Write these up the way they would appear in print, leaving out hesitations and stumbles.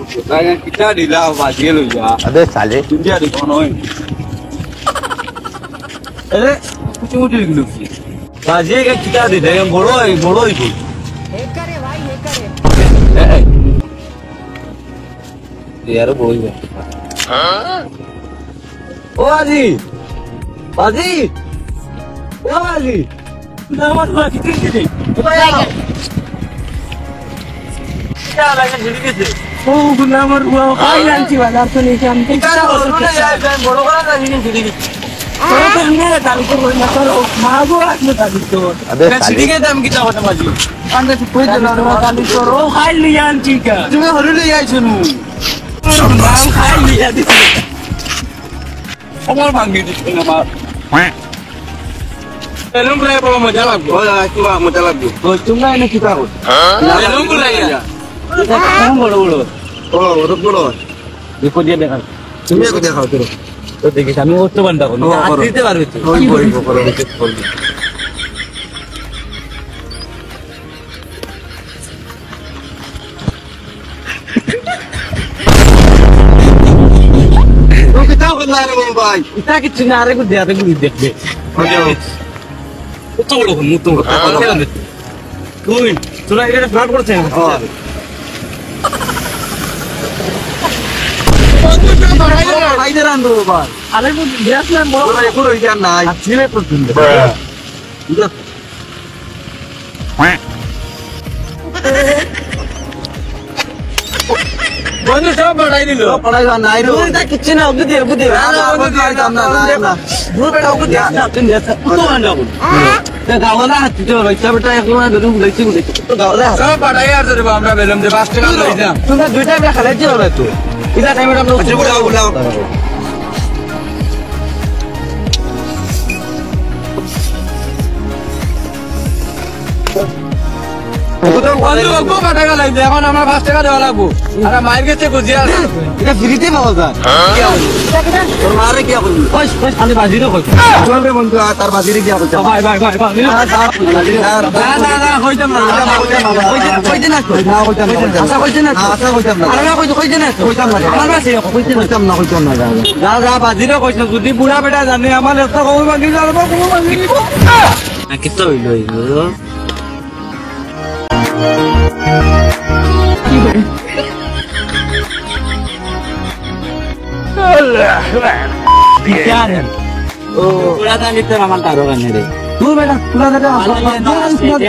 kita di lah bagian lu ya. अबे साले India di kono ini. कुछ dulu. Bagian kan kita di dalam bolo itu. यार बोल गया ओ बाजी बाजी ओ बाजी नमस्ते बाजी कितनी क्या लगा जिंदगी से ओ गुलामर हुआ हाई लांची वाला तो नहीं जानते क्या बोलो यार मैं बोलो करा था नहीं जिंदगी तो हमने डाल को ना करो मागो आज में डाल दो अबे साले जिंदगी के दाम कितना होता बाजी अंदर कोई जलार डाल करो हाई लियांची का तुम्हें हरु ले आई सुनो नाम खाई लिया दी Omar panggil di sini nama. Belum mulai bawa modal aku. Oh, itu bawa modal aku. Oh, cuma ini kita aku. Belum mulai ya. Kita sekarang bolo. Oh, bolo. Ikut dia dengar. Cuma aku dia kau terus. तो देखिए कमी वो तो बंदा को आज जीते बार बीते कोई करो बोल तो कितना बंदा है वो भाई इतना कि चिनारे को दे देख ले तो चलो मुतु कोई चलो इधर फ्लैट करते हैं हां इधर आंदो भाई अरे वो गैस में बोलो ये पूरा इधर ना अच्छी में तो तुम इधर बंद सब पढ़ाई दिलो पढ़ाई का नहीं रो इधर किचन है उधर ना वो बेटा उधर ना तुम जैसा तो आंदो तो गावला जो बच्चा बेटा एक लोग ना लेची तो गावला सब पढ़ाई यार तेरे बाप ना बेलम दे पास टका ले जा तुम दो टाइम में खले जो रे तू इधर टाइम में हम लोग बुलाओ तो বন্ধু অল্প টাকা লাগবে এখন আমরা 5 টাকা দেওয়া লাগবে আর মায়ের কাছে গুজিয়া এটা ফ্রিতে পাওয়া যায় কি হবে তোর মারে কি হবে কইস আমি বাজিরও কইছি চলবে বন্ধু তার বাজিরে কি হবে ভাই না কইতাম না কইতে না আচ্ছা কইতে না আচ্ছা কইতাম না আরে না কইতে না কইতাম না আমার কাছে কইতাম না যা বাজিরও কইছ যদি বুড়া বেটা জানে আমার একটা কই বাকি যাবে কই বাকি না কিতো হইলো Biarin. Oh, kelihatan itu ramah taruhan ini. Tuh benar, kelihatan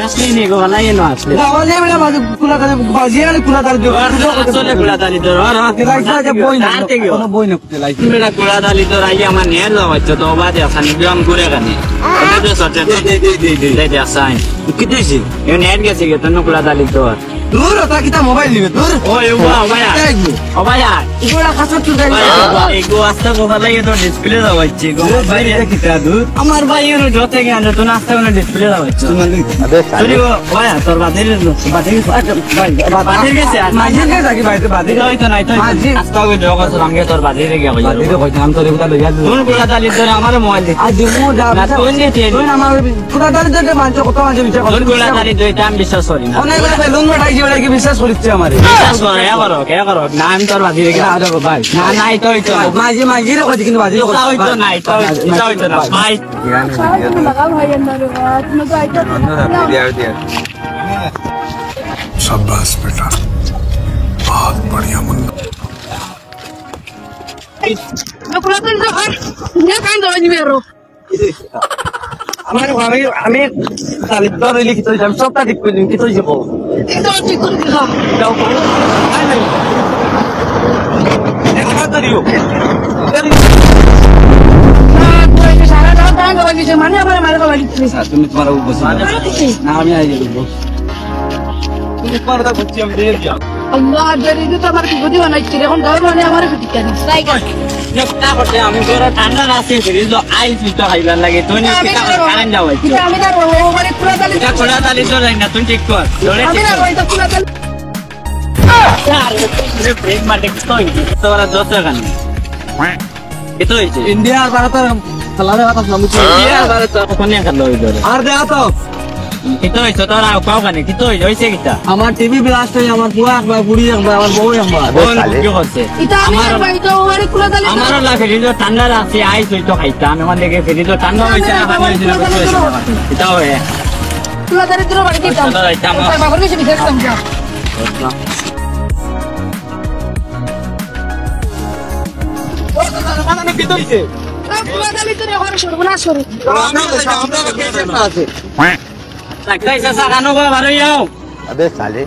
asli ini, kau mana yang asli? Awalnya benar masih kelihatan bagian kelihatan juga. Asli kelihatan itu, orang kita aja boin. Orang boin aku telai. Benar kelihatan itu raya mana lo, macam tu obat ya, kan bilang kurang kan ni. Itu saja. Deh asain. Kita sih, ini ada sih kita nak kelihatan itu. Dur, atau kita mobile ni betul? Oh, iya, obaya. Obaya. Iku lah kasut tu dari. Iku asta ko bala itu display dah wajib. Obaya kita dur. Amar bayi itu jote ke anda tu nasta itu display dah wajib. Ada. Jadi obaya, terbatir ke sih? Majid ke sih bayi tu batir? Itu naik tu. Majid. Asta ko joga seram ke terbatir ke apa? Batir ko nam tu kita lihat. Tuh pula tali tu amar mobile. Adi mu dah. Tuh ni tiada. Tuh amar pula tali tu macam kota macam bicara. Tuh pula tali tu itu am bisa sorry. Oh, naik tu belum ada. কি বিশ্বাস করছে আমারে বিশ্বাস করে কে করো না আমি তোর বাজি রেখে না দেখো ভাই না নাই তো হইতো মাঝে মাঝে রে কইছি কিন্তু বাজি হইতো নাই তো হইতো না ভাই লাগা ভাই अंदर তুমি তো আইতো দিয়া शाबाश बेटा बहुत बढ़िया मुन्ना मैं पूरा दिन से मैं कान दो नहीं मेरो আমার আমি তালিক ধরে লিখি তো আমি সবটা ঠিক করে দিই কি তো যাব এটা ঠিক করে দিলাম যাও আই নাই এটা করিও সারা রাত টাইম লাগিছে মানে আমার মারা লাগিছে তুমি তোমার বসে না আমি আই যাব তুমি কোন কথা বলছি আমি দিয়ে দিও আল্লাহ যদি তো আমার কি বুদ্ধি বানাইছি এখন ঘর মানে আমার কি কেন তাই কর না করতে আমি তোরা ঠান্ডা রাতে ফিরে তো আইস তো খাইবার লাগে তুই কি কারেন্ট যাও আমি না মানে পুরো তালি তো যাই না তুই ঠিক কর আমি না ওই তো পুরো তালি আরে ব্রেক মারতে কই তোরা দোস্ত গান এতো হইছে ইন্ডিয়া আর ভারত খেলার কথা নামছে ইন্ডিয়া আর ভারত কোনে খেলা হইলো আর দেখা তো কিতো হইছো তোরা কাও কানে কিতো হইছে কিতা আমার টিভি ব্লাস্ট হয়ে আমার বুয়া একবার বুড়ি একবার আমার বউ একবার কি হচ্ছে আমারও লাগে ফেরিজো ঠান্ডা আছে আইস হইতো খাইতাম আমার দেখে ফেরিজো ঠান্ডা হইছে না পানি হইছে না কিতাও হে अबे साले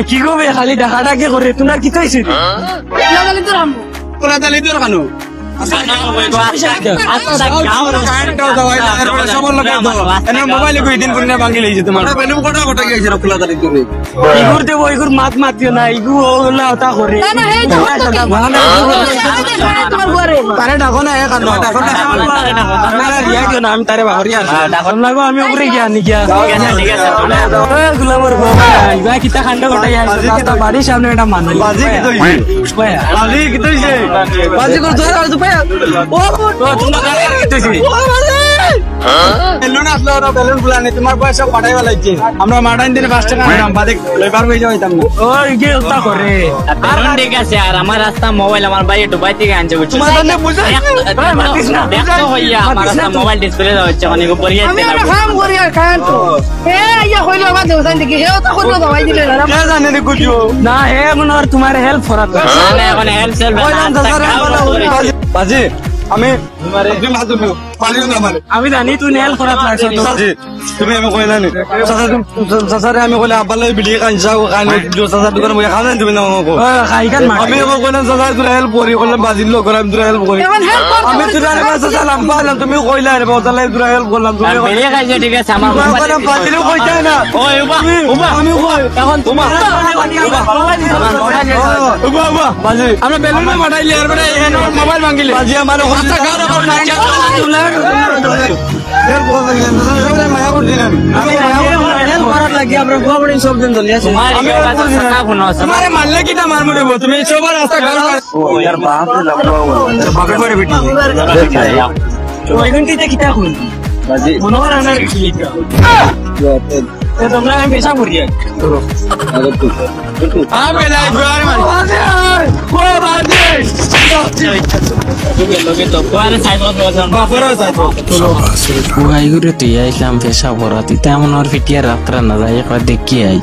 কি করবে খালি দেখাটাকে করে তোমার কি কইছিস তোরা তালি তোর কানো মোবাইলে কই দিন কোনে ভাঙি লইছে তোমার বেলুম কটা কটা গিয়েছে খোলা তালি তুমি ইগুর দেব ইগুর মাত মাতিও না ইগু ওলা ওটা করে না না হে তারে ডাকো না এক কানো ডাকো না আপনারা রিয়া কেন আমি তারে বাহরিয়া ডাকো লাগো আমি উপরে গিয়া নি গিয়া ঠিক আছে গুলামর বাবা ইবা কিতা খান্ডা কটা গিয়েছে কিতা বাড়ির সামনে এটা মানুষ বাজি কি কইছে বাজি কি কইছে বাজি কর তোরা আর দুপায়া ও তোমরা কারে কইতেছি বেলুন আসলো না বেলুন ফুলানি তোমার পয়সা পাঠাই ফেলাইছে আমরা মাটাইন দিনে 5 টাকা দাম বাদে লেবার হয়ে যাইতাম না ওই কি ওটা করে আর ঠিক আছে আর আমার রাস্তা মোবাইল আমার ভাই দুবাই থেকে আনছে তোমার জন্য বুঝা দেখো হইয়া আমার রাস্তা মোবাইল ডিসপ্লে হচ্ছে মানে বড়িয়া আমি একটা কাম করি আর খান তো এ ইয়া কইলো আমার দেউতান দেখি হে তো কইলো দবাই দিলে না কে জানে রে কুজু না হে মন আর তোমার হেল্প করাত না এখন হেল্প সেল বাজি আমি আমি জানি তুই হেল্প করাত লাগছ তুমি আমি কইলা নি সাসারে আমি কইলা আব্বালে বিড়ি কানছাও কানে জো সাসার দোকানে মই খাওয়া তুমি না আমাকে খাই কান আমি কইলা সাসার তুই হেল্প করি কইলা বাজিল লোক আমি তুই হেল্প করি আমি তুই আর কাছে সালাম পালাম তুমি কইলা রে বতালে তুই হেল্প করলাম তুমি বেরিয়ে খাইছে ঠিক আছে আমার মোবাইল বাজিলে কইতা না ওই উবা আমি কই এখন তোমার উবা বাজি আমরা বেলুনে মাঠাইলি আর বড় এন মোবাইল ভাঙিলে বাজি আমার কথা গার কর না তুলা এর কথা মায়া করে দিলাম আমি হেল্প করার লাগি আমরা গোবড়ি সব দিন চলি আছে আমি কথা শুনো তোমারে মারলে কিটা মারমু রে তুমি সবার রাস্তা গার ও यार बाप रे लगवा बापे করে বিটি ওই ঘন্টিতে কিটা কই বাজি মনোহর আনার কিটা এ তোমরা আমি পেশা করি আমি লাই ঘর মারি ও বাজি বুহাইগুরে তুই আইলাম পেশা ভরা তুই তেমন আর ফিটিয়া রাত্রা না যাই একবার দেখি আই